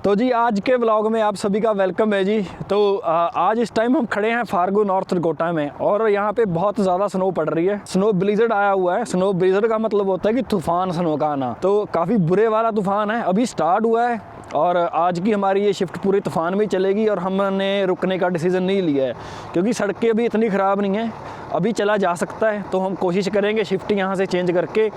तो जी आज के व्लॉग में आप सभी का वेलकम है जी। तो आज इस टाइम हम खड़े हैं फार्गो नॉर्थ डकोटा में और यहाँ पे बहुत ज़्यादा स्नो पड़ रही है। स्नो ब्लिजर्ड आया हुआ है। स्नो ब्लिजर्ड का मतलब होता है कि तूफान स्नो का आना। तो काफ़ी बुरे वाला तूफान है, अभी स्टार्ट हुआ है और आज की हमारी ये शिफ्ट पूरी तूफान में चलेगी और हमने रुकने का डिसीज़न नहीं लिया है क्योंकि सड़कें अभी इतनी ख़राब नहीं हैं, अभी चला जा सकता है। तो हम कोशिश करेंगे शिफ्ट यहाँ से चेंज करके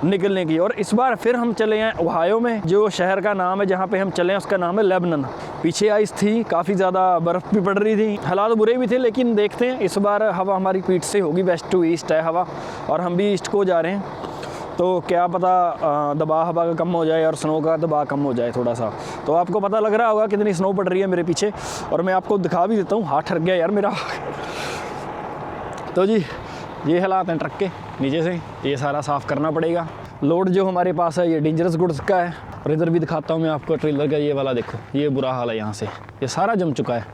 निकलने की। और इस बार फिर हम चले हैं ओहायो में, जो शहर का नाम है जहाँ पे हम चले हैं उसका नाम है लेबनन। पीछे आइस थी, काफ़ी ज़्यादा बर्फ़ भी पड़ रही थी, हालात बुरे भी थे, लेकिन देखते हैं इस बार हवा हमारी पीठ से होगी। वेस्ट टू ईस्ट है हवा और हम भी ईस्ट को जा रहे हैं, तो क्या पता दबाव हवा का कम हो जाए और स्नो का दबाव कम हो जाए थोड़ा सा। तो आपको पता लग रहा होगा कितनी स्नो पड़ रही है मेरे पीछे और मैं आपको दिखा भी देता हूँ। हाथ ठर गया यार मेरा। तो जी ये हालात हैं ट्रक के नीचे से, ये सारा साफ़ करना पड़ेगा। लोड जो हमारे पास है ये डेंजरस गुड्स का है। और इधर भी दिखाता हूँ मैं आपको ट्रेलर का, ये वाला देखो, ये बुरा हाल है यहाँ से, ये सारा जम चुका है।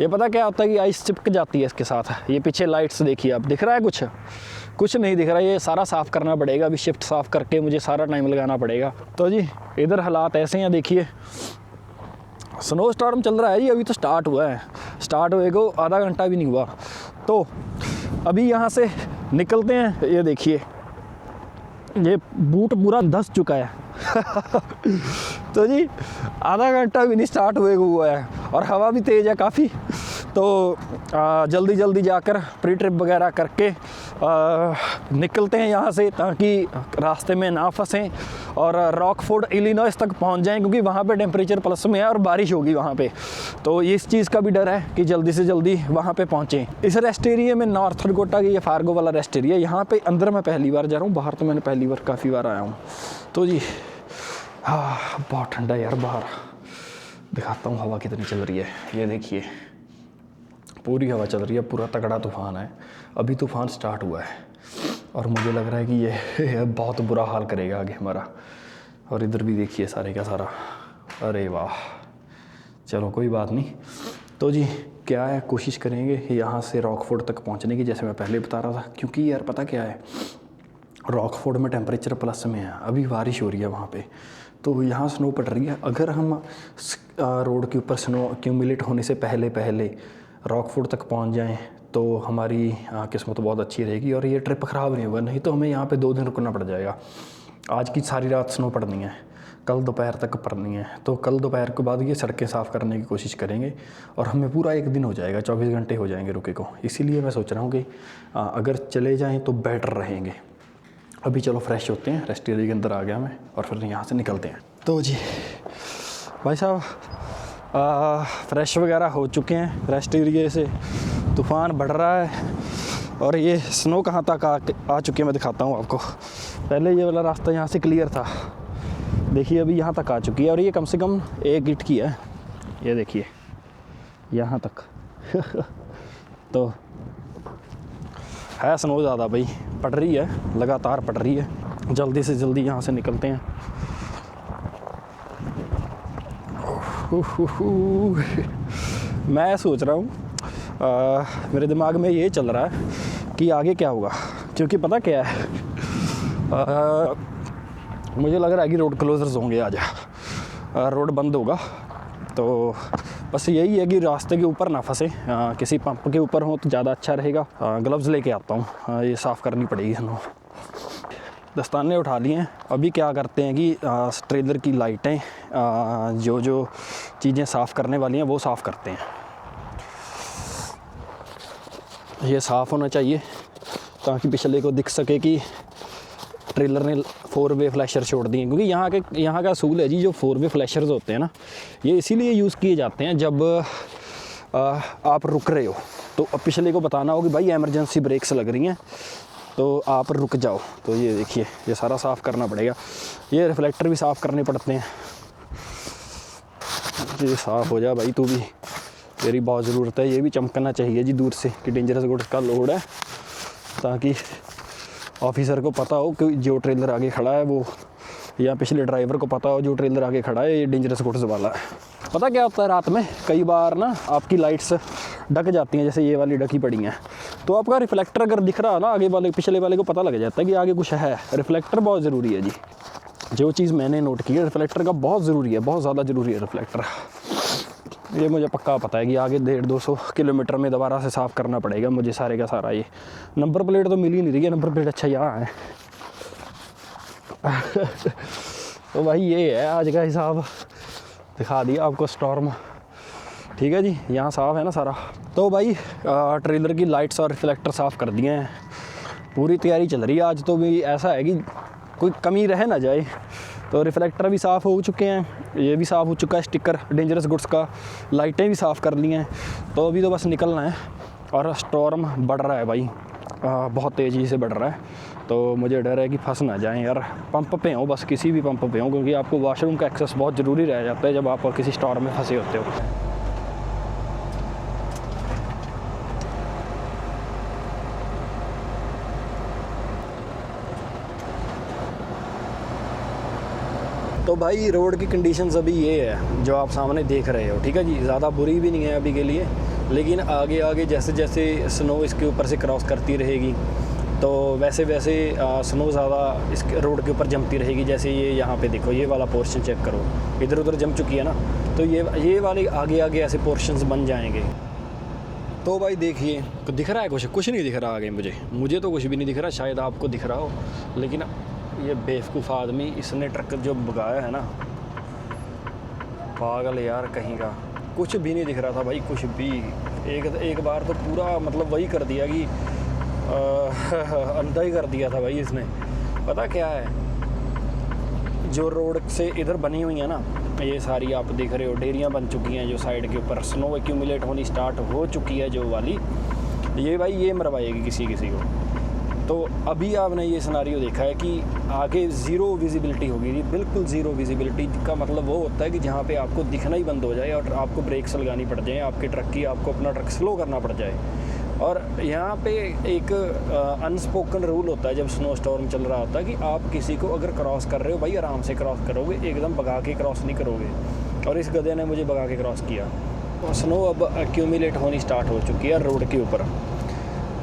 ये पता क्या होता है कि आइस चिपक जाती है इसके साथ। ये पीछे लाइट्स देखिए आप, दिख रहा है कुछ नहीं दिख रहा। ये सारा साफ़ करना पड़ेगा, अभी शिफ्ट साफ़ करके मुझे सारा टाइम लगाना पड़ेगा। तो जी इधर हालात ऐसे हैं, देखिए स्नो स्टॉर्म चल रहा है जी, अभी तो स्टार्ट हुआ है, स्टार्ट हुए को आधा घंटा भी नहीं हुआ। तो अभी यहाँ से निकलते हैं। ये देखिए ये बूट पूरा धंस चुका है तो जी आधा घंटा भी नहीं स्टार्ट हुआ है और हवा भी तेज़ है काफ़ी। तो जल्दी जल्दी जाकर प्री ट्रिप वगैरह करके निकलते हैं यहाँ से ताकि रास्ते में ना फंसें और रॉकफोर्ड इलिनॉइस तक पहुँच जाएं, क्योंकि वहाँ पे टेम्परेचर प्लस में है और बारिश होगी वहाँ पे। तो इस चीज़ का भी डर है कि जल्दी से जल्दी वहाँ पे पहुँचें। इस रेस्ट एरिया में नॉर्थ डकोटा की ये फार्गो वाला रेस्ट एरिया, यहाँ पे अंदर मैं पहली बार जा रहा हूँ, बाहर तो मैंने पहली बार काफ़ी बार आया हूँ। तो जी हाँ बहुत ठंडा है यार बाहर। दिखाता हूँ हवा कितनी चल रही है, ये देखिए पूरी हवा चल रही है, पूरा तगड़ा तूफ़ान है। अभी तूफ़ान स्टार्ट हुआ है और मुझे लग रहा है कि ये बहुत बुरा हाल करेगा आगे हमारा। और इधर भी देखिए सारे का सारा, अरे वाह, चलो कोई बात नहीं। तो जी क्या है, कोशिश करेंगे यहाँ से रॉकफोर्ड तक पहुँचने की, जैसे मैं पहले बता रहा था। क्योंकि यार पता क्या है, रॉकफोर्ड में टेम्परेचर प्लस में है, अभी बारिश हो रही है वहाँ पे, तो यहाँ स्नो पड़ रही है। अगर हम रोड के ऊपर स्नो एक्यूमुलेट होने से पहले रॉकफोर्ड तक पहुँच जाएं तो हमारी किस्मत बहुत अच्छी रहेगी और ये ट्रिप ख़राब नहीं होगा। नहीं तो हमें यहाँ पे 2 दिन रुकना पड़ जाएगा। आज की सारी रात स्नो पड़नी है, कल दोपहर तक पड़नी है, तो कल दोपहर के बाद ये सड़कें साफ़ करने की कोशिश करेंगे और हमें पूरा 1 दिन हो जाएगा, 24 घंटे हो जाएंगे रुके को। इसीलिए मैं सोच रहा हूँ कि अगर चले जाएँ तो बेटर रहेंगे। अभी चलो फ्रेश होते हैं, रेस्ट एरिया के अंदर आ गया मैं और फिर यहाँ से निकलते हैं। तो जी भाई साहब फ्रेश वगैरह हो चुके हैं रेस्ट एरिया से। तूफ़ान बढ़ रहा है और ये स्नो कहाँ तक आ चुकी है मैं दिखाता हूँ आपको। पहले ये वाला रास्ता यहाँ से क्लियर था, देखिए अभी यहाँ तक आ चुकी है और ये कम से कम 1 ईंट की है, ये देखिए यहाँ तक तो है स्नो ज़्यादा भाई, पड़ रही है, लगातार पड़ रही है। जल्दी से जल्दी यहाँ से निकलते हैं। मैं सोच रहा हूँ, मेरे दिमाग में ये चल रहा है कि आगे क्या होगा, क्योंकि पता क्या है, मुझे लग रहा है कि रोड क्लोजर्स होंगे आज, रोड बंद होगा। तो बस यही है कि रास्ते के ऊपर ना फंसे, किसी पंप के ऊपर हो तो ज़्यादा अच्छा रहेगा। ग्लव्स लेके आता हूँ, ये साफ़ करनी पड़ेगी हमें। दस्ताने उठा लिए हैं। अभी क्या करते हैं कि ट्रेलर की लाइटें, जो चीज़ें साफ़ करने वाली हैं वो साफ़ करते हैं। ये साफ़ होना चाहिए ताकि पिछले को दिख सके कि ट्रेलर ने 4 वे फ्लैशर छोड़ दिए, क्योंकि यहाँ का असूल है जी, जो 4 वे फ्लैशर्स होते हैं ना, ये इसीलिए यूज़ किए जाते हैं जब आप रुक रहे हो तो पिछले को बताना हो कि भाई एमरजेंसी ब्रेक्स लग रही हैं तो आप रुक जाओ। तो ये देखिए ये सारा साफ़ करना पड़ेगा। ये रिफ्लेक्टर भी साफ़ करने पड़ते हैं। ये साफ़ हो जा भाई, तू भी, तेरी बहुत ज़रूरत है। ये भी चमकना चाहिए जी दूर से कि डेंजरस गुड्स का लोड है, ताकि ऑफिसर को पता हो कि जो ट्रेलर आगे खड़ा है वो, या पिछले ड्राइवर को पता हो जो ट्रेलर आगे खड़ा है ये डेंजरस गुड्स वाला है। पता क्या होता है, रात में कई बार ना आपकी लाइट्स ढक जाती हैं, जैसे ये वाली ढकी पड़ी हैं, तो आपका रिफ्लेक्टर अगर दिख रहा है ना आगे वाले पिछले वाले को पता लग जाता है कि आगे कुछ है। रिफ्लेक्टर बहुत ज़रूरी है जी। जो चीज़ मैंने नोट की है, रिफ्लेक्टर का बहुत ज़रूरी है, बहुत ज़्यादा ज़रूरी है रिफ्लेक्टर। ये मुझे पक्का पता है कि आगे 150-200 किलोमीटर में दोबारा से साफ़ करना पड़ेगा मुझे सारे का सारा। ये नंबर प्लेट तो मिल ही नहीं रही है, नंबर प्लेट अच्छा यहाँ है। तो भाई ये है आज का हिसाब, दिखा दिया आपको स्टॉर्म। ठीक है जी, यहाँ साफ़ है ना सारा। तो भाई ट्रेलर की लाइट्स और रिफ्लेक्टर साफ़ कर दिए हैं, पूरी तैयारी चल रही है। आज तो भी ऐसा है कि कोई कमी रह ना जाए। तो रिफ्लेक्टर भी साफ़ हो चुके हैं, ये भी साफ़ हो चुका है, स्टिकर डेंजरस गुड्स का, लाइटें भी साफ़ कर ली हैं। तो अभी तो बस निकलना है। और स्टॉर्म बढ़ रहा है भाई, बहुत तेज़ी से बढ़ रहा है। तो मुझे डर है कि फंस ना जाएं यार। पंप पे हो, बस किसी भी पंप पे हो, क्योंकि आपको वॉशरूम का एक्सेस बहुत ज़रूरी रह जाता है जब आप किसी स्टॉर्म में फंसे होते हो। तो भाई रोड की कंडीशंस अभी ये है जो आप सामने देख रहे हो। ठीक है जी, ज़्यादा बुरी भी नहीं है अभी के लिए, लेकिन आगे आगे जैसे जैसे स्नो इसके ऊपर से क्रॉस करती रहेगी तो वैसे वैसे स्नो ज़्यादा इस रोड के ऊपर जमती रहेगी। जैसे ये यहाँ पे देखो, ये वाला पोर्शन चेक करो, इधर उधर जम चुकी है ना, तो ये वाले आगे आगे ऐसे पोर्शंस बन जाएंगे। तो भाई देखिए, दिख रहा है कुछ नहीं दिख रहा आगे। मुझे तो कुछ भी नहीं दिख रहा, शायद आपको दिख रहा हो, लेकिन ये बेवकूफ़ आदमी, इसने ट्रक जो भगाया है ना, पागल यार कहीं का, कुछ भी नहीं दिख रहा था भाई, कुछ भी। एक बार तो पूरा मतलब वही कर दिया कि अंधा ही कर दिया था भाई इसने। पता क्या है, जो रोड से इधर बनी हुई है ना, ये सारी आप देख रहे हो डेरियाँ बन चुकी हैं जो साइड के ऊपर स्नो एक्यूमुलेट होनी स्टार्ट हो चुकी है जो वाली, ये भाई ये मरवाएगी किसी को। तो अभी आपने ये सिनारियो देखा है कि आगे ज़ीरो विजिबिलिटी होगी, बिल्कुल ज़ीरो विजिबिलिटी का मतलब वो होता है कि जहाँ पे आपको दिखना ही बंद हो जाए और आपको ब्रेक्स लगानी पड़ जाए आपके ट्रक की, आपको अपना ट्रक स्लो करना पड़ जाए। और यहाँ पे एक अनस्पोकन रूल होता है जब स्नो स्टॉर्म चल रहा होता है कि आप किसी को अगर क्रॉस कर रहे हो भाई आराम से क्रॉस करोगे, एकदम भगा के क्रॉस नहीं करोगे। और इस गधे ने मुझे भगा के क्रॉस किया। स्नो अब एक्यूमुलेट होनी स्टार्ट हो चुकी है रोड के ऊपर,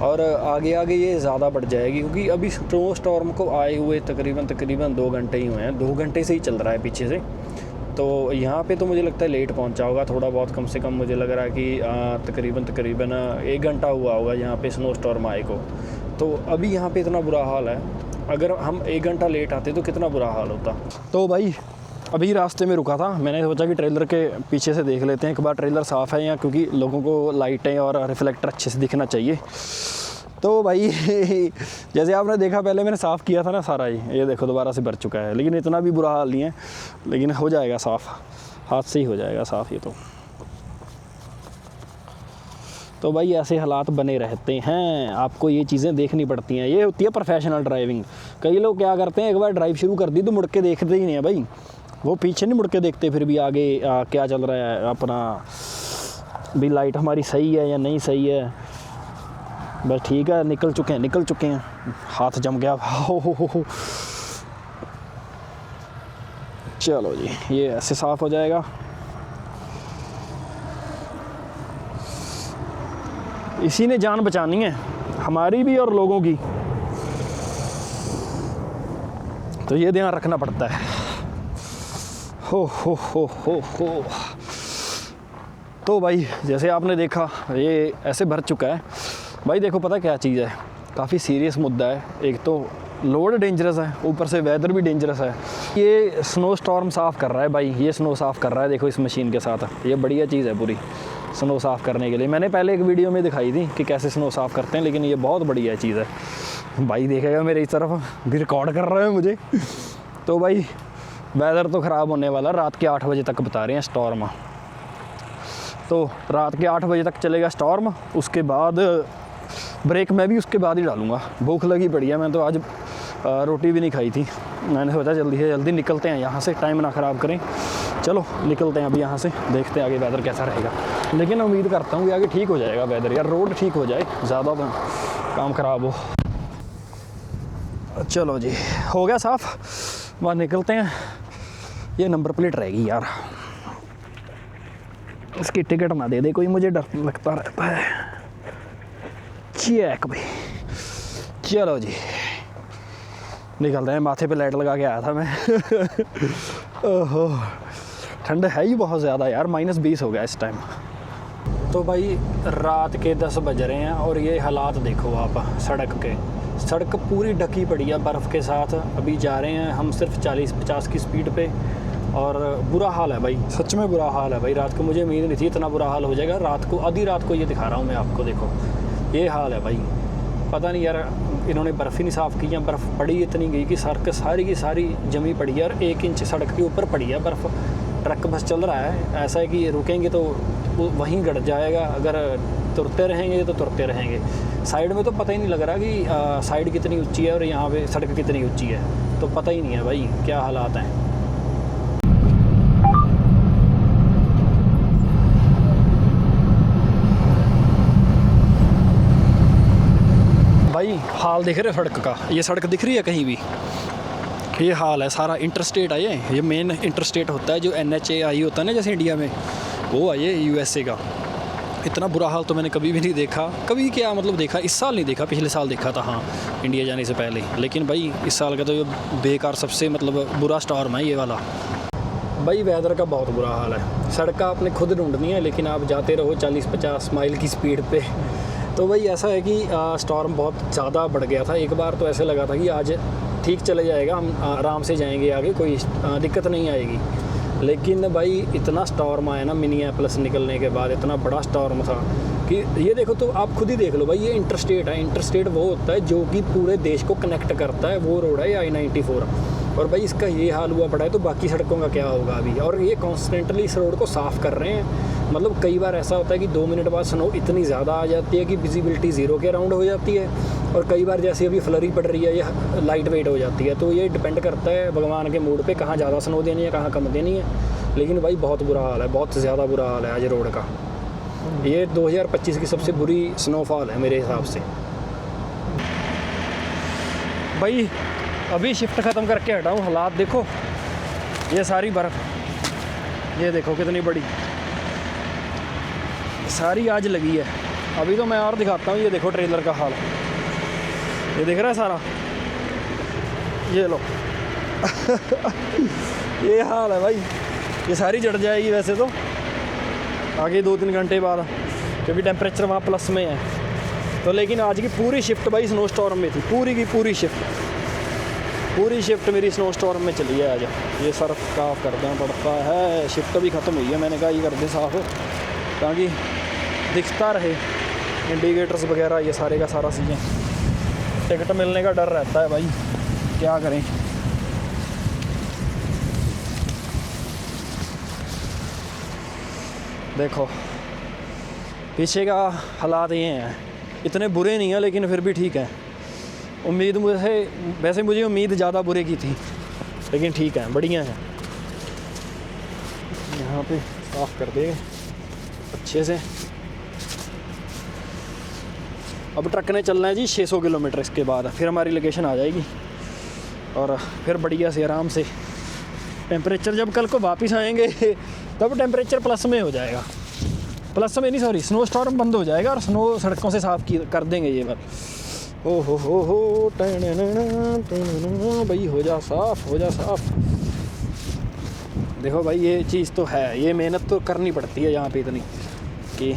और आगे आगे ये ज़्यादा बढ़ जाएगी, क्योंकि अभी स्नो स्टॉर्म को आए हुए तकरीबन 2 घंटे ही हुए हैं, 2 घंटे से ही चल रहा है पीछे से। तो यहाँ पे तो मुझे लगता है लेट पहुँचा होगा थोड़ा बहुत, कम से कम मुझे लग रहा है कि तकरीबन 1 घंटा हुआ होगा यहाँ पे स्नो स्टॉर्म आए को। तो अभी यहाँ पे इतना बुरा हाल है, अगर हम 1 घंटा लेट आते तो कितना बुरा हाल होता। तो भाई अभी रास्ते में रुका था, मैंने सोचा कि ट्रेलर के पीछे से देख लेते हैं एक बार ट्रेलर साफ़ है या, क्योंकि लोगों को लाइटें और रिफ्लेक्टर अच्छे से दिखना चाहिए। तो भाई जैसे आपने देखा पहले मैंने साफ़ किया था ना सारा ये देखो दोबारा से भर चुका है, लेकिन इतना भी बुरा हाल नहीं है, लेकिन हो जाएगा साफ़, हाथ से ही हो जाएगा साफ़ ये तो भाई ऐसे हालात बने रहते हैं, आपको ये चीज़ें देखनी पड़ती हैं, ये होती है प्रोफेशनल ड्राइविंग। कई लोग क्या करते हैं, एक बार ड्राइव शुरू कर दी तो मुड़ के देखते ही नहीं है भाई, वो पीछे नहीं मुड़ के देखते फिर भी आगे क्या चल रहा है अपना, भी लाइट हमारी सही है या नहीं सही है, बस ठीक है निकल चुके हैं, हाथ जम गया। हो। चलो जी, ये ऐसे साफ़ हो जाएगा। इसी ने जान बचानी है हमारी भी और लोगों की, तो ये ध्यान रखना पड़ता है। हो। तो भाई जैसे आपने देखा ये ऐसे भर चुका है भाई। देखो पता क्या चीज़ है, काफ़ी सीरियस मुद्दा है। एक तो लोड डेंजरस है, ऊपर से वेदर भी डेंजरस है। ये स्नो स्टॉर्म साफ़ कर रहा है भाई, ये स्नो साफ़ कर रहा है देखो इस मशीन के साथ, ये बढ़िया चीज़ है पूरी स्नो साफ़ करने के लिए। मैंने पहले एक वीडियो में दिखाई थी कि कैसे स्नो साफ़ करते हैं, लेकिन ये बहुत बढ़िया चीज़ है भाई। देखेगा मेरे इस तरफ भी रिकॉर्ड कर रहा है मुझे। तो भाई वेदर तो ख़राब होने वाला, रात के 8 बजे तक बता रहे हैं स्टॉर्म। तो रात के 8 बजे तक चलेगा स्टॉर्म, उसके बाद ब्रेक मैं भी उसके बाद ही डालूँगा। भूख लगी पड़ी है, मैं तो आज रोटी भी नहीं खाई थी, मैंने सोचा जल्दी से जल्दी निकलते हैं यहाँ से, टाइम ना ख़राब करें। चलो निकलते हैं अभी यहाँ से, देखते हैं आगे वेदर कैसा रहेगा। लेकिन उम्मीद करता हूँ कि आगे ठीक हो जाएगा वेदर यार, रोड ठीक हो जाए, ज़्यादा काम ख़राब हो। चलो जी हो गया साफ़, वहाँ निकलते हैं। ये नंबर प्लेट रहेगी यार, इसकी टिकट ना दे दे कोई, मुझे डर लगता रहता है। चेक भाई, चलो जी निकल रहे हैं। माथे पे लाइट लगा के आया था मैं। ओहो, ठंड है ही बहुत ज़्यादा यार, -20 हो गया इस टाइम। तो भाई रात के 10 बज रहे हैं और ये हालात देखो आप सड़क के। सड़क पूरी ढकी पड़ी है बर्फ़ के साथ। अभी जा रहे हैं हम सिर्फ 40-50 की स्पीड पे और बुरा हाल है भाई, सच में बुरा हाल है भाई। रात को मुझे उम्मीद नहीं थी इतना बुरा हाल हो जाएगा। रात को, आधी रात को ये दिखा रहा हूँ मैं आपको, देखो ये हाल है भाई। पता नहीं यार, इन्होंने बर्फ़ ही नहीं साफ़ की या बर्फ़ पड़ी इतनी गई कि सड़क सारी की सारी जमी पड़ी है और 1 इंच सड़क के ऊपर पड़ी है बर्फ़। ट्रक बस चल रहा है, ऐसा है कि रुकेंगे तो वहीं गड़ जाएगा, अगर तुरते रहेंगे तो तुरते रहेंगे। साइड में तो पता ही नहीं लग रहा कि साइड कितनी ऊंची है और यहाँ पे सड़क कितनी ऊंची है, तो पता ही नहीं है भाई क्या हालात हैं। भाई हाल देख रहे हो सड़क का, ये सड़क दिख रही है कहीं भी? ये हाल है सारा। इंटरस्टेट है ये मेन इंटरस्टेट होता है जो NHAI होता है ना, जैसे इंडिया में, वो है ये USA का। इतना बुरा हाल तो मैंने कभी भी नहीं देखा। कभी क्या मतलब देखा, इस साल नहीं देखा, पिछले साल देखा था हाँ, इंडिया जाने से पहले। लेकिन भाई इस साल का तो ये बेकार सबसे मतलब बुरा स्टॉर्म है ये वाला। भाई वेदर का बहुत बुरा हाल है। सड़क आपने खुद ढूंढनी है, लेकिन आप जाते रहो 40-50 माइल की स्पीड पे। तो भाई ऐसा है कि स्टॉर्म बहुत ज़्यादा बढ़ गया था। एक बार तो ऐसे लगा था कि आज ठीक चले जाएगा, हम आराम से जाएंगे आगे, कोई दिक्कत नहीं आएगी। लेकिन भाई इतना स्टॉर्म आया ना मिनियापोलिस निकलने के बाद, इतना बड़ा स्टॉर्म था कि ये देखो, तो आप खुद ही देख लो भाई, ये इंटरस्टेट है। इंटरस्टेट वो होता है जो कि पूरे देश को कनेक्ट करता है, वो रोड है I-94। और भाई इसका ये हाल हुआ पड़ा है तो बाकी सड़कों का क्या होगा अभी। और ये कॉन्स्टेंटली इस रोड को साफ़ कर रहे हैं। मतलब कई बार ऐसा होता है कि 2 मिनट बाद स्नो इतनी ज़्यादा आ जाती है कि विजिबिलिटी 0 के अराउंड हो जाती है, और कई बार जैसे अभी फ्लरी पड़ रही है ये लाइट वेट हो जाती है। तो ये डिपेंड करता है भगवान के मूड पे, कहाँ ज़्यादा स्नो देनी है कहाँ कम देनी है। लेकिन भाई बहुत बुरा हाल है, बहुत ज़्यादा बुरा हाल है आज रोड का। ये 2025 की सबसे बुरी स्नोफॉल है मेरे हिसाब से। भाई अभी शिफ्ट ख़त्म करके हटा हूँ, हालात देखो, ये सारी बर्फ़, ये देखो कितनी बड़ी, सारी आज लगी है। अभी तो मैं और दिखाता हूँ, ये देखो ट्रेलर का हाल, ये दिख रहा है सारा, ये लो। ये हाल है भाई। ये सारी जड़ जाएगी वैसे तो आगे 2-3 घंटे बाद, क्योंकि टेम्परेचर वहाँ प्लस में है। तो लेकिन आज की पूरी शिफ्ट भाई स्नो स्टॉर्म में थी, पूरी की पूरी शिफ्ट मेरी स्नो स्टॉर्म में चली है आज। ये सर्फ साफ करना पड़ता है। शिफ्ट भी ख़त्म हुई है, मैंने कहा ये कर दे साफ़ ताकि दिखता रहे इंडिकेटर्स वगैरह, ये सारे का सारा चीज़ें। टिकट मिलने का डर रहता है भाई, क्या करें। देखो पीछे का हालात ये हैं, इतने बुरे नहीं हैं लेकिन फिर भी ठीक है। उम्मीद वैसे मुझे उम्मीद ज़्यादा बुरे की थी, लेकिन ठीक है, बढ़िया है। यहाँ पे साफ़ कर देंगे अच्छे से। अब ट्रक ने चलना है जी 600 किलोमीटर, इसके बाद फिर हमारी लोकेशन आ जाएगी और फिर बढ़िया से आराम से टेम्परेचर, जब कल को वापस आएंगे तब टेम्परेचर प्लस में हो जाएगा। प्लस में नहीं, सॉरी, स्नो स्टॉर्म बंद हो जाएगा और स्नो सड़कों से साफ़ कर देंगे ये बार। ओ हो भाई, हो जा साफ़। देखो भाई ये चीज़ तो है, ये मेहनत तो करनी पड़ती है यहाँ पे इतनी, कि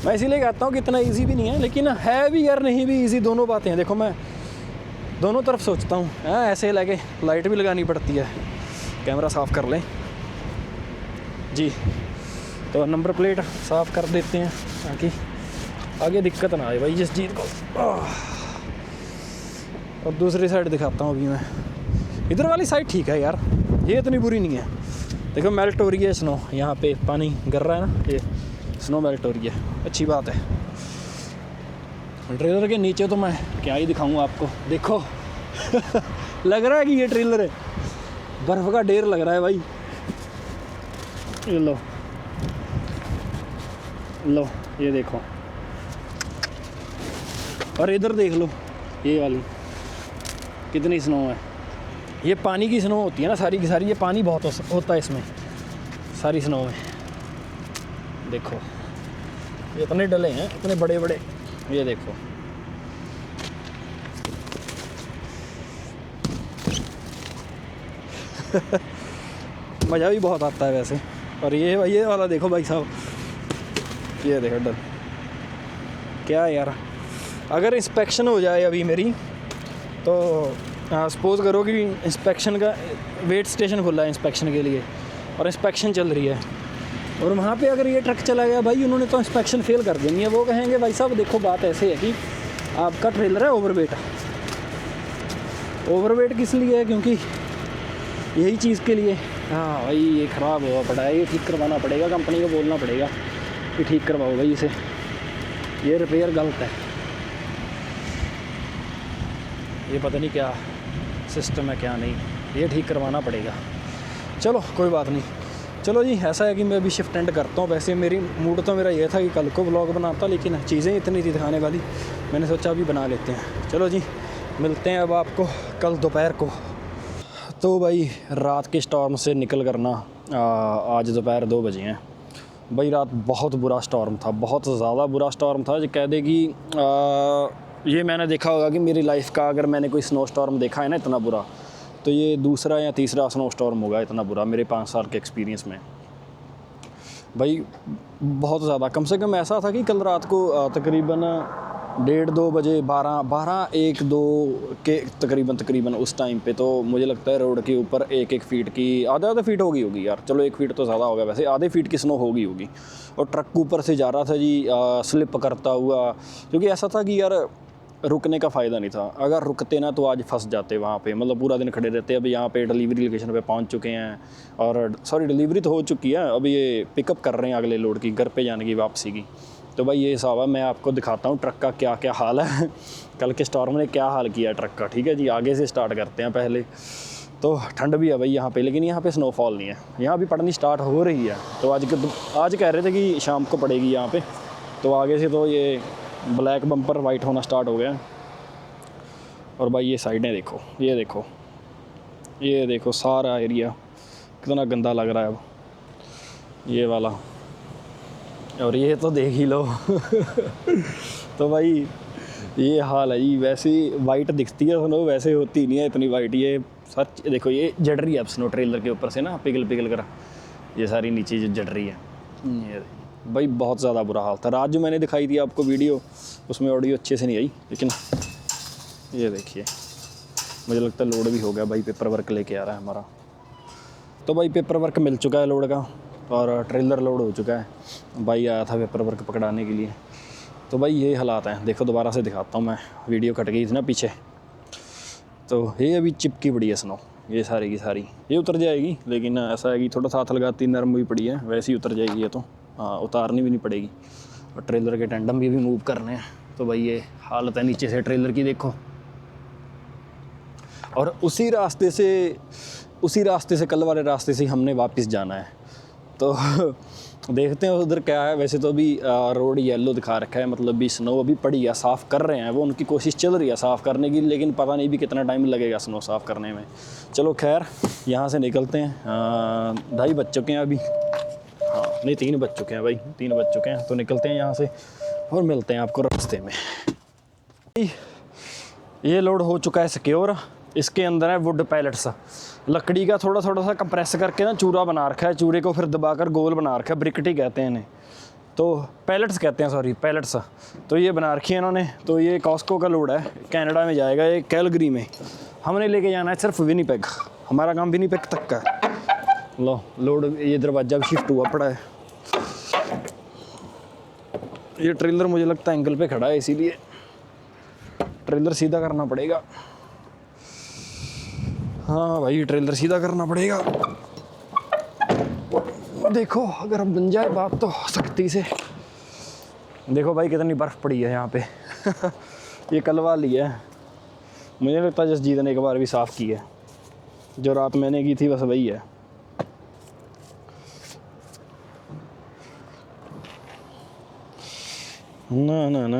मैं इसीलिए कहता हूँ कि इतना इजी भी नहीं है, लेकिन है भी यार नहीं भी इजी, दोनों बातें हैं। देखो मैं दोनों तरफ सोचता हूँ, ऐसे लगे लाइट भी लगानी पड़ती है। कैमरा साफ़ कर लें जी, तो नंबर प्लेट साफ़ कर देते हैं ताकि आगे दिक्कत ना आए भाई जिस चीज़ को। और दूसरी साइड दिखाता हूँ अभी मैं। इधर वाली साइड ठीक है यार, ये इतनी बुरी नहीं है। देखो मेल्ट हो रही है स्नो, यहाँ पे पानी गिर रहा है ना, ये स्नो मेल्ट हो रही है, अच्छी बात है। ट्रेलर के नीचे तो मैं क्या ही दिखाऊँ आपको, देखो। लग रहा है कि ये ट्रेलर है, बर्फ़ का ढेर लग रहा है भाई। ये लो ये देखो, और इधर देख लो ये वाली कितनी स्नो है। ये पानी की स्नो होती है ना सारी की सारी, ये पानी बहुत होता है इसमें सारी स्नो में। देखो ये इतने डले हैं, इतने बड़े बड़े, ये देखो। मज़ा भी बहुत आता है वैसे। और ये भाई ये वाला देखो भाई साहब, ये देखो डर क्या है यार। अगर इंस्पेक्शन हो जाए अभी मेरी, तो सपोज़ करो कि इंस्पेक्शन का वेट स्टेशन खुला है इंस्पेक्शन के लिए और इंस्पेक्शन चल रही है, और वहाँ पे अगर ये ट्रक चला गया भाई, उन्होंने तो इंस्पेक्शन फेल कर देनी है। वो कहेंगे भाई साहब देखो बात ऐसे है कि आपका ट्रेलर है ओवरवेट। ओवरवेट किस लिए है? क्योंकि यही चीज़ के लिए। हाँ भाई ये ख़राब हुआ पड़ा है, ये ठीक करवाना पड़ेगा, कंपनी को बोलना पड़ेगा कि ठीक करवाओ भाई इसे, ये रिपेयर गलत है। ये पता नहीं क्या सिस्टम है क्या नहीं, ये ठीक करवाना पड़ेगा। चलो कोई बात नहीं। चलो जी, ऐसा है कि मैं अभी शिफ्ट एंड करता हूँ। वैसे मेरी मूड तो मेरा ये था कि कल को व्लॉग बनाता, लेकिन चीज़ें इतनी थी दिखाने वाली, मैंने सोचा अभी बना लेते हैं। चलो जी, मिलते हैं अब आपको कल दोपहर को। तो भाई रात के स्टॉर्म से निकल करना आज दोपहर 2 बजे हैं। भाई रात बहुत बुरा स्टॉर्म था, बहुत ज़्यादा बुरा स्टॉर्म था। जो कह दे कि ये मैंने देखा होगा कि मेरी लाइफ का अगर मैंने कोई स्नो स्टॉर्म देखा है ना इतना बुरा, तो ये दूसरा या तीसरा स्नो स्टॉर्म होगा इतना बुरा मेरे 5 साल के एक्सपीरियंस में। भाई बहुत ज़्यादा, कम से कम ऐसा था कि कल रात को तकरीबन 1:30-2 बजे 12-1-2 के तकरीबन उस टाइम पे, तो मुझे लगता है रोड के ऊपर 1-1 फीट की, आधे फीट होगी यार, चलो 1 फीट तो ज़्यादा होगा वैसे, आधे फीट की स्नो होगी। और ट्रक ऊपर से जा रहा था जी स्लिप करता हुआ, क्योंकि ऐसा था कि यार रुकने का फ़ायदा नहीं था। अगर रुकते ना तो आज फंस जाते वहाँ पे, मतलब पूरा दिन खड़े रहते। अब यहाँ पे डिलीवरी लोकेशन पे पहुँच चुके हैं, और सॉरी डिलीवरी तो हो चुकी है, अब ये पिकअप कर रहे हैं अगले लोड की, घर पे जाने की वापसी की। तो भाई ये हिसाब है, मैं आपको दिखाता हूँ ट्रक का क्या क्या हाल है कल के स्टॉर्म ने क्या हाल किया ट्रक का। ठीक है जी, आगे से स्टार्ट करते हैं पहले। तो ठंड भी है भाई यहाँ पे, लेकिन यहाँ पे स्नोफॉल नहीं है, यहाँ भी पड़नी स्टार्ट हो रही है। तो आज कह रहे थे कि शाम को पड़ेगी यहाँ पे, तो आगे से तो ये ब्लैक बम्पर वाइट होना स्टार्ट हो गया। और भाई ये साइडें देखो, ये देखो सारा एरिया कितना गंदा लग रहा है अब, ये वाला, और ये तो देख ही लो तो भाई ये हाल है जी। वैसे वाइट दिखती है स्नो, वैसे होती नहीं है इतनी वाइट। ये सच देखो, ये जड़ रही है अब स्नो ट्रेलर के ऊपर से ना, पिघल कर ये सारी नीचे जो जड़ रही है। ये भाई बहुत ज़्यादा बुरा हाल था। रात जो मैंने दिखाई थी आपको वीडियो, उसमें ऑडियो अच्छे से नहीं आई, लेकिन ये देखिए मुझे लगता है लोड भी हो गया भाई, पेपर वर्क लेके आ रहा है हमारा। तो भाई पेपर वर्क मिल चुका है लोड का, और ट्रेलर लोड हो चुका है। भाई आया था पेपर वर्क पकड़ाने के लिए। तो भाई ये हालात हैं, देखो दोबारा से दिखाता हूँ मैं, वीडियो कट गई थी ना पीछे। तो ये अभी चिपकी पड़ी है स्नो, ये सारी की सारी, ये उतर जाएगी, लेकिन ऐसा है कि थोड़ा साथ लगाती नरम भी पड़ी है, वैसे ही उतर जाएगी ये तो। हाँ, उतारनी भी नहीं पड़ेगी। और ट्रेलर के टेंडम भी मूव करने हैं। तो भाई ये हालत है नीचे से ट्रेलर की, देखो। और उसी रास्ते से कल वाले रास्ते से हमने वापस जाना है। तो देखते हैं उधर क्या है। वैसे तो अभी रोड येलो दिखा रखा है, मतलब भी स्नो अभी पड़ी है, साफ़ कर रहे हैं वो, उनकी कोशिश चल रही है साफ़ करने की, लेकिन पता नहीं भी कितना टाइम लगेगा स्नो साफ़ करने में। चलो खैर, यहाँ से निकलते हैं। 2:30 बज चुके हैं अभी, हाँ नहीं 3 बज चुके हैं भाई, 3 बज चुके हैं। तो निकलते हैं यहाँ से और मिलते हैं आपको रास्ते में। ये लोड हो चुका है सिक्योर। इसके अंदर है वुड पैलेट्स, लकड़ी का थोड़ा सा कंप्रेस करके ना चूरा बना रखा है, चूरे को फिर दबाकर गोल बना रखा है, ब्रिकटी कहते हैं इन्हें, तो पैलेट्स कहते हैं, सॉरी पैलेट्स। तो ये बना रखी है इन्होंने। तो ये कॉस्को का लोड है, कनाडा में जाएगा ये, कैलगरी में। हमने लेके जाना है सिर्फ विनीपेग, हमारा काम विनीपेग तक का है। लो लोड, ये दरवाज़ा भी शिफ्ट हुआ पड़ा है। ये ट्रेलर मुझे लगता है एंगल पे खड़ा है, इसीलिए ट्रेलर सीधा करना पड़ेगा। हाँ भाई ट्रेलर सीधा करना पड़ेगा। देखो अगर बन जाए बात तो सख्ती से। देखो भाई कितनी बर्फ़ पड़ी है यहाँ पे ये कल वाली है, मुझे लगता है जसजीत ने एक बार भी साफ़ की है, जो रात मैंने की थी बस वही है। ना ना ना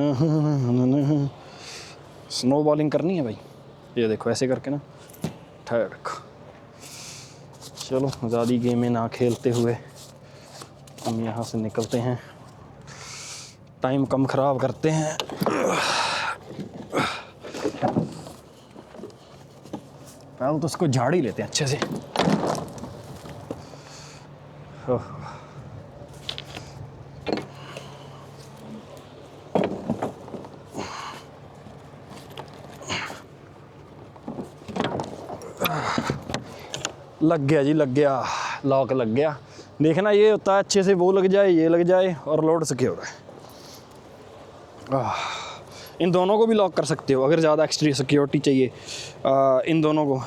ना ना, स्नो बॉलिंग करनी है भाई। ये देखो ऐसे करके ना ठहर। चलो ज़्यादा गेमें ना खेलते हुए हम यहाँ से निकलते हैं, टाइम कम ख़राब करते हैं। पहले तो उसको झाड़ ही लेते हैं अच्छे से। ओह। लग गया जी, लग गया, लॉक लग गया। देखना ये होता है अच्छे से वो लग जाए, ये लग जाए और लोड सिक्योर है। इन दोनों को भी लॉक कर सकते हो अगर ज़्यादा एक्स्ट्रा सिक्योरिटी चाहिए। इन दोनों को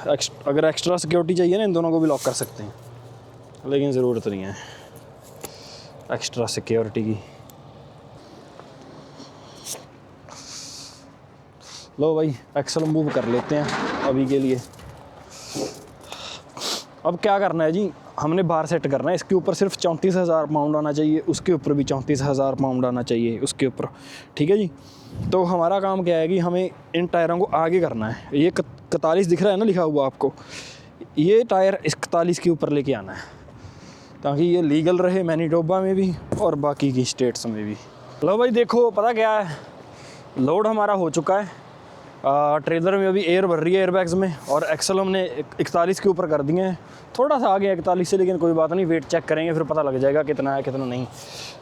अगर एक्स्ट्रा सिक्योरिटी चाहिए ना, इन दोनों को भी लॉक कर सकते हैं, लेकिन ज़रूरत नहीं है एक्स्ट्रा सिक्योरिटी की। लो भाई, एक्सल मूव कर लेते हैं अभी के लिए। अब क्या करना है जी, हमने बाहर सेट करना है। इसके ऊपर सिर्फ 34,000 पाउंड आना चाहिए, उसके ऊपर भी 34,000 पाउंड आना चाहिए उसके ऊपर, ठीक है जी। तो हमारा काम क्या है कि हमें इन टायरों को आगे करना है। ये 41 दिख रहा है ना लिखा हुआ आपको, ये टायर इस 41 के ऊपर लेके आना है ताकि ये लीगल रहे मैनीटोबा में भी और बाकी की स्टेट्स में भी। लो भाई देखो, पता क्या है, लोड हमारा हो चुका है। ट्रेलर में अभी एयर भर रही है एयरबैग्स में, और एक्सल हमने 41 के ऊपर कर दिए हैं। थोड़ा सा आगे 41 से, लेकिन कोई बात नहीं, वेट चेक करेंगे फिर पता लग जाएगा कितना है कितना नहीं।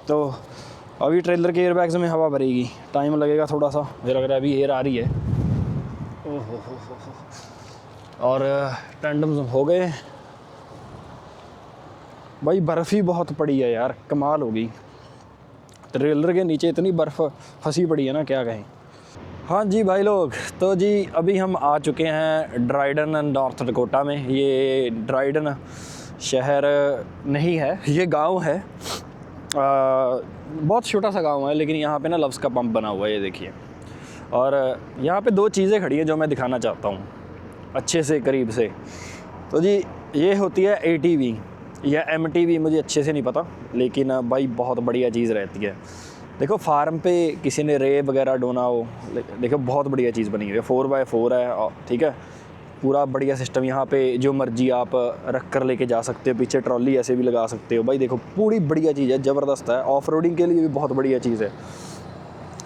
तो अभी ट्रेलर के एयरबैग्स में हवा भरेगी, टाइम लगेगा थोड़ा सा, मुझे लग रहा है अभी एयर आ रही है। ओहो, और टैंडम्स हो गए भाई। बर्फ़ ही बहुत पड़ी है यार, कमाल हो गई। ट्रेलर के नीचे इतनी बर्फ़ फंसी पड़ी है ना, क्या कहें। हाँ जी भाई लोग, तो जी अभी हम आ चुके हैं ड्राइडन नॉर्थ डकोटा में। ये ड्राइडन शहर नहीं है, ये गांव है। बहुत छोटा सा गांव है, लेकिन यहाँ पे ना लव्स का पंप बना हुआ है, ये देखिए। और यहाँ पे दो चीज़ें खड़ी हैं जो मैं दिखाना चाहता हूँ अच्छे से करीब से। तो जी ये होती है ATV या MTV, मुझे अच्छे से नहीं पता, लेकिन भाई बहुत बढ़िया चीज़ रहती है। देखो फार्म पे किसी ने रे वगैरह डोना हो, देखो बहुत बढ़िया चीज़ बनी हुई है। 4x4 है, ठीक है, पूरा बढ़िया सिस्टम। यहाँ पे जो मर्जी आप रख कर लेके जा सकते हो, पीछे ट्रॉली ऐसे भी लगा सकते हो। भाई देखो पूरी बढ़िया चीज़ है, ज़बरदस्त है। ऑफ रोडिंग के लिए भी बहुत बढ़िया चीज़ है।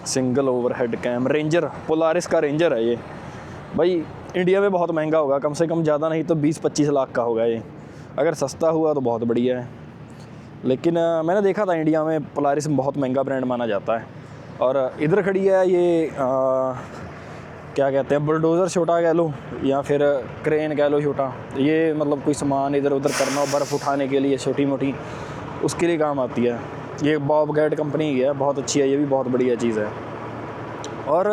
Single overhead cam, ranger, Polaris का रेंजर है ये। भाई इंडिया में बहुत महंगा होगा, कम से कम ज़्यादा नहीं तो 20-25 लाख का होगा ये। अगर सस्ता हुआ तो बहुत बढ़िया है, लेकिन मैंने देखा था इंडिया में पोलारिस बहुत महंगा ब्रांड माना जाता है। और इधर खड़ी है ये क्या कहते हैं, बुलडोज़र छोटा कह लो या फिर क्रेन कह लो छोटा। ये मतलब कोई सामान इधर उधर करना हो, बर्फ़ उठाने के लिए छोटी मोटी, उसके लिए काम आती है। ये बॉब गैट कंपनी की है, बहुत अच्छी है, ये भी बहुत बढ़िया चीज़ है। और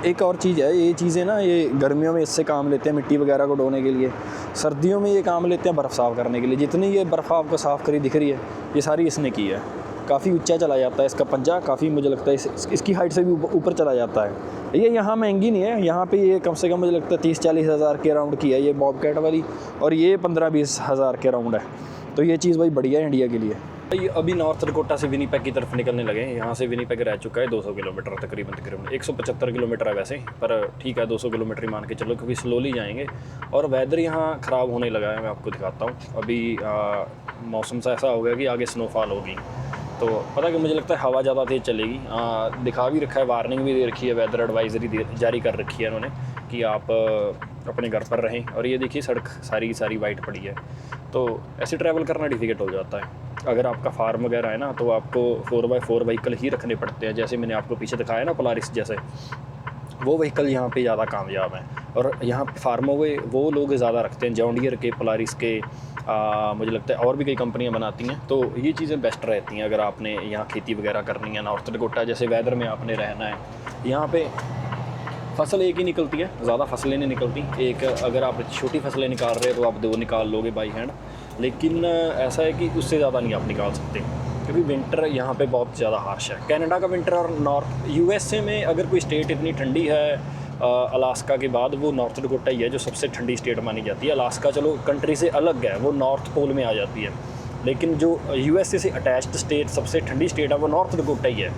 एक और चीज़ है, ये चीज़ें ना ये गर्मियों में इससे काम लेते हैं मिट्टी वगैरह को ढोने के लिए, सर्दियों में ये काम लेते हैं बर्फ़ साफ़ करने के लिए। जितनी ये बर्फ़ आपको साफ़ करी दिख रही है, ये सारी इसने की है। काफ़ी ऊंचा चला जाता है इसका पंजा, काफ़ी मुझे लगता है इसकी हाइट से भी ऊपर चला जाता है। ये यहाँ महंगी नहीं है, यहाँ पे ये कम से कम मुझे लगता है 30-40 हज़ार के अराउंड की है ये बॉबकैट वाली, और ये 15-20 हज़ार के अराउंड है। तो ये चीज़ भाई बढ़िया है इंडिया के लिए। भाई अभी नॉर्थ डकोटा से विनीपेग की तरफ निकलने लगे हैं। यहाँ से विनीपेग रह चुका है 200 किलोमीटर तकरीबन 175 किलोमीटर है वैसे, पर ठीक है 200 किलोमीटर ही मान के चलो, क्योंकि स्लोली जाएंगे। और वेदर यहाँ ख़राब होने लगा है, मैं आपको दिखाता हूँ। अभी मौसम सा ऐसा हो गया कि आगे स्नोफॉल होगी, तो पता कि मुझे लगता है हवा ज़्यादा तेज़ चलेगी। दिखा भी रखा है, वार्निंग भी दे रखी है, वेदर एडवाइजरी जारी कर रखी है इन्होंने कि आप अपने घर पर रहें। और ये देखिए सड़क सारी की सारी वाइट पड़ी है, तो ऐसे ट्रैवल करना डिफ़िकल्ट हो जाता है। अगर आपका फार्म वगैरह है ना, तो आपको 4x4 व्हीकल ही रखने पड़ते हैं। जैसे मैंने आपको पीछे दिखाया ना पोलारिस जैसे, वो व्हीकल यहाँ पे ज़्यादा कामयाब हैं। और यहाँ फार्मों में वो लोग ज़्यादा रखते हैं, जॉन डीयर के, पोलारिस के, मुझे लगता है और भी कई कंपनियाँ बनाती हैं। तो ये चीज़ें बेस्ट रहती हैं अगर आपने यहाँ खेती वगैरह करनी है। नॉर्थ डकोटा जैसे वेदर में आपने रहना है, यहाँ पे फसल एक ही निकलती है, ज़्यादा फसलें नहीं निकलती। एक अगर आप छोटी फसलें निकाल रहे हो तो आप 2 निकाल लोगे बाई हैंड, लेकिन ऐसा है कि उससे ज़्यादा नहीं आप निकाल सकते, क्योंकि विंटर यहाँ पे बहुत ज़्यादा हार्श है। कनाडा का विंटर और नॉर्थ USA में अगर कोई स्टेट इतनी ठंडी है अलास्का के बाद, वो नॉर्थ डकोटा ही है जो सबसे ठंडी स्टेट मानी जाती है। अलास्का चलो कंट्री से अलग है, वो नॉर्थ पोल में आ जाती है, लेकिन जो USA से अटैच्ड स्टेट सबसे ठंडी स्टेट है वो नॉर्थ डकोटा ही है।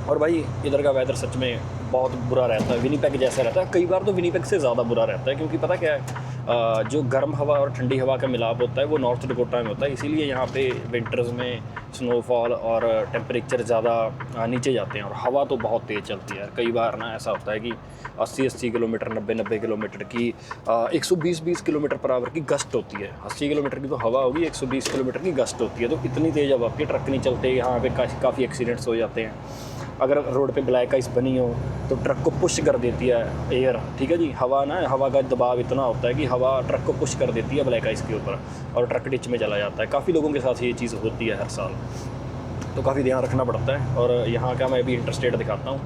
और भाई इधर का वेदर सच में बहुत बुरा रहता है, विनीपेग जैसा रहता है, कई बार तो विनीपेग से ज़्यादा बुरा रहता है। क्योंकि पता क्या है, जो गर्म हवा और ठंडी हवा का मिलाप होता है वो नॉर्थ डकोटा में होता है, इसीलिए यहाँ पे विंटर्स में स्नोफॉल और टेम्परेचर ज़्यादा नीचे जाते हैं और हवा तो बहुत तेज़ चलती है। कई बार ना ऐसा होता है कि 80 किलोमीटर 90 किलोमीटर की 120 किलोमीटर पर आवर की गस्ट होती है। 80 किलोमीटर की तो हवा होगी, 120 किलोमीटर की गस्ट होती है। तो इतनी तेज़ हवा होती है, ट्रक नहीं चलते, यहाँ पे काफ़ी एक्सीडेंट्स हो जाते हैं। अगर रोड पे ब्लैक आइस बनी हो तो ट्रक को पुश कर देती है एयर, ठीक है जी। हवा का दबाव इतना होता है कि हवा ट्रक को पुश कर देती है ब्लैक आइस के ऊपर और ट्रक डिच में चला जाता है। काफ़ी लोगों के साथ ये चीज़ होती है हर साल, तो काफ़ी ध्यान रखना पड़ता है। और यहाँ का मैं अभी इंटरस्टेट दिखाता हूँ,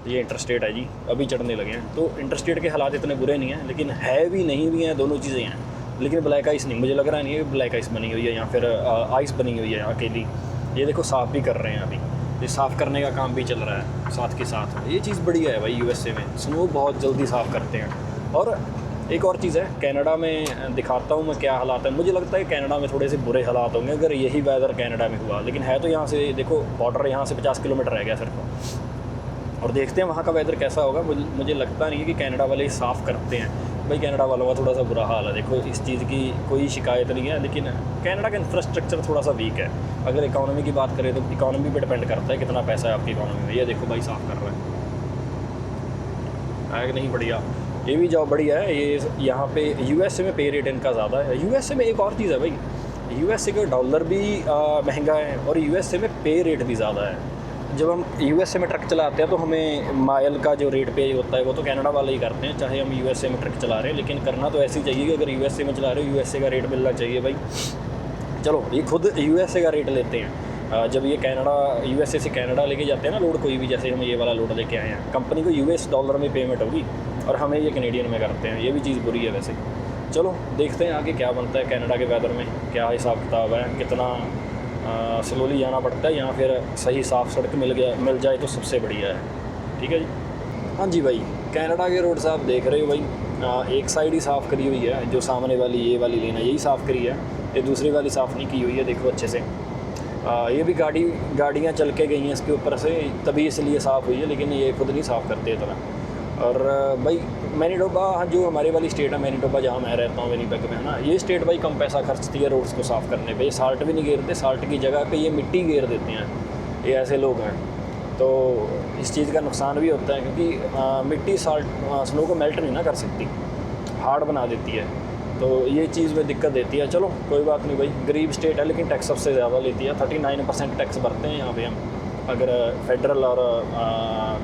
ये इंटरस्टेट है जी, अभी चढ़ने लगे हैं। तो इंटरस्टेट के हालात इतने बुरे नहीं हैं, लेकिन है भी नहीं भी हैं, दोनों चीज़ें हैं। लेकिन ब्लैक आइस नहीं, मुझे लग रहा नहीं है ब्लैक आइस बनी हुई है या फिर आइस बनी हुई है अकेली। ये देखो साफ़ भी कर रहे हैं, अभी ये साफ़ करने का काम भी चल रहा है साथ के साथ। ये चीज़ बढ़िया है भाई, यूएसए में स्नो बहुत जल्दी साफ़ करते हैं। और एक और चीज़ है, कनाडा में दिखाता हूँ मैं क्या हालात है। मुझे लगता है कनाडा में थोड़े से बुरे हालात होंगे अगर यही वेदर कनाडा में हुआ, लेकिन है तो यहाँ से देखो बॉर्डर यहाँ से 50 किलोमीटर रह गया सिर्फ। और देखते हैं वहाँ का वेदर कैसा होगा। मुझे लगता नहीं है कि कनाडा वाले साफ़ करते हैं भाई। कनाडा वालों का थोड़ा सा बुरा हाल है, देखो इस चीज़ की कोई शिकायत नहीं है, लेकिन कनाडा का इंफ्रास्ट्रक्चर थोड़ा सा वीक है। अगर इकॉनमी की बात करें तो इकॉनमी पे डिपेंड करता है कितना पैसा है आपकी इकॉनमी में। ये देखो भाई साफ़ कर रहा है कि नहीं, बढ़िया, ये भी जॉब बढ़िया है। ये यहाँ पे यूएसए में पे रेट इनका ज़्यादा है। यूएसए में एक और चीज़ है भाई, यूएसए का डॉलर भी महंगा है और यूएसए में पे रेट भी ज़्यादा है। जब हम यूएसए में ट्रक चलाते हैं तो हमें माइल का जो रेट पे होता है वो तो कनाडा वाले ही करते हैं, चाहे हम यूएसए में ट्रक चला रहे हैं। लेकिन करना तो ऐसे ही चाहिए कि अगर यूएसए में चला रहे हो यूएसए का रेट मिलना चाहिए भाई। चलो ये खुद यूएसए का रेट लेते हैं। जब ये कनाडा यूएसए से कनाडा लेके जाते हैं ना लोड, कोई भी, जैसे हम ये वाला लोड लेके आए हैं, कंपनी को यूएस डॉलर में पेमेंट होगी और हमें ये कनेडियन में करते हैं। ये भी चीज़ बुरी है वैसे। चलो देखते हैं आगे क्या बनता है कनाडा के वेदर में, क्या हिसाब किताब है, कितना स्लोली जाना पड़ता है या फिर सही साफ़ सड़क मिल जाए तो सबसे बढ़िया है, ठीक है जी। हाँ जी भाई, कनाडा के रोड आप देख रहे हो भाई, एक साइड ही साफ़ करी हुई है, जो सामने वाली ये वाली लेन है यही साफ़ करी है, ये दूसरी वाली साफ़ नहीं की हुई है। देखो अच्छे से ये भी गाड़ियाँ चल के गई हैं इसके ऊपर से, तभी इसलिए साफ़ हुई है, लेकिन ये खुद नहीं साफ़ करते इतना। और भाई मैनीटोबा, जो हमारे वाली स्टेट है मैनीटोबा, जहाँ मैं रहता हूँ विनिपेग में, है ना, ये स्टेट भाई कम पैसा खर्चती है रोड्स को साफ़ करने पे। ये साल्ट भी नहीं घेरते, साल्ट की जगह पे ये मिट्टी घेर देते हैं, ये ऐसे लोग हैं। तो इस चीज़ का नुकसान भी होता है क्योंकि मिट्टी स्नो को मेल्ट नहीं ना कर सकती, हार्ड बना देती है, तो ये चीज़ में दिक्कत देती है। चलो कोई बात नहीं भाई, गरीब स्टेट है लेकिन टैक्स सबसे ज़्यादा लेती है, 39% टैक्स भरते हैं यहाँ पे हम, अगर फेडरल और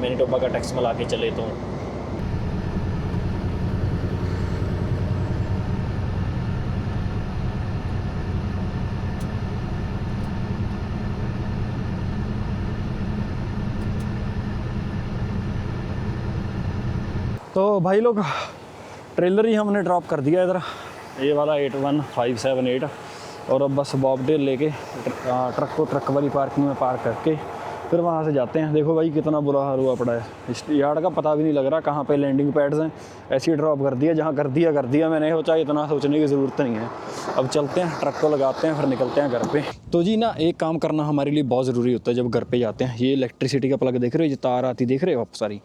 मैनीटोबा का टैक्स मिला के चले तो। तो भाई लोग ट्रेलर ही हमने ड्रॉप कर दिया इधर, ये वाला 81578, और अब बस बॉबटेल लेके ट्रक को ट्रक वाली पार्किंग में पार्क करके फिर वहाँ से जाते हैं। देखो भाई कितना बुरा हाल हुआ पड़ा है, इस यार्ड का पता भी नहीं लग रहा कहाँ पे लैंडिंग पैड्स हैं, ऐसे ही ड्रॉप कर दिया, जहाँ कर दिया। मैंने सोचा इतना सोचने की ज़रूरत नहीं है। अब चलते हैं, ट्रक को लगाते हैं, फिर निकलते हैं घर पे। तो जी ना, एक काम करना हमारे लिए बहुत ज़रूरी होता है जब घर पे जाते हैं। ये इलेक्ट्रिसिटी का प्लग देख रहे हो, ये तार आती देख रहे हो आप सारी,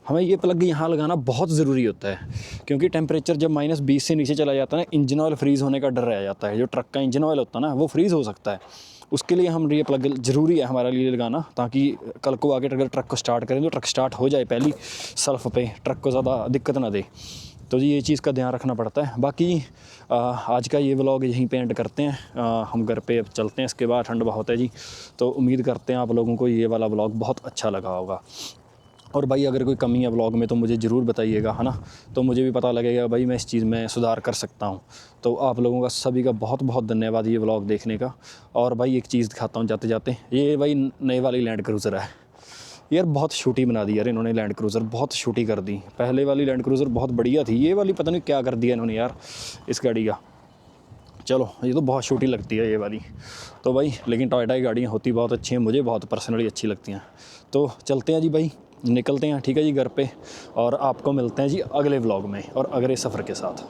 हमें ये प्लग यहाँ लगाना बहुत ज़रूरी होता है, क्योंकि टेम्परेचर जब -20 से नीचे चला जाता है ना, इंजन ऑयल फ्रीज़ होने का डर रह जाता है। जो ट्रक का इंजन ऑयल होता है ना, वो फ्रीज़ हो सकता है। उसके लिए हम ये प्लग ज़रूरी है हमारे लिए लगाना, ताकि कल को आगे अगर ट्रक को स्टार्ट करें तो ट्रक स्टार्ट हो जाए पहली सेल्फ पे, ट्रक को ज़्यादा दिक्कत ना दे। तो जी ये चीज़ का ध्यान रखना पड़ता है। बाकी आज का ये व्लॉग यहीं पे एंड करते हैं, हम घर पे चलते हैं, इसके बाद ठंड बहुत है जी। तो उम्मीद करते हैं आप लोगों को ये वाला व्लॉग बहुत अच्छा लगा होगा। और भाई अगर कोई कमी है व्लॉग में तो मुझे ज़रूर बताइएगा, है ना, तो मुझे भी पता लगेगा भाई मैं इस चीज़ में सुधार कर सकता हूँ। तो आप लोगों का सभी का बहुत बहुत धन्यवाद ये व्लॉग देखने का। और भाई एक चीज़ दिखाता हूँ जाते जाते, ये भाई नए वाली लैंड क्रूज़र है यार, बहुत छोटी बना दी यार इन्होंने, लैंड क्रूज़र बहुत छोटी कर दी। पहले वाली लैंड क्रूज़र बहुत बढ़िया थी, ये वाली पता नहीं क्या कर दिया इन्होंने यार इस गाड़ी का। चलो ये तो बहुत छोटी लगती है ये वाली तो भाई, लेकिन टोयोटा की गाड़ियाँ होती बहुत अच्छी हैं, मुझे बहुत पर्सनली अच्छी लगती हैं। तो चलते हैं जी भाई, निकलते हैं, ठीक है जी घर पे, और आपको मिलते हैं जी अगले व्लॉग में और अगले सफ़र के साथ।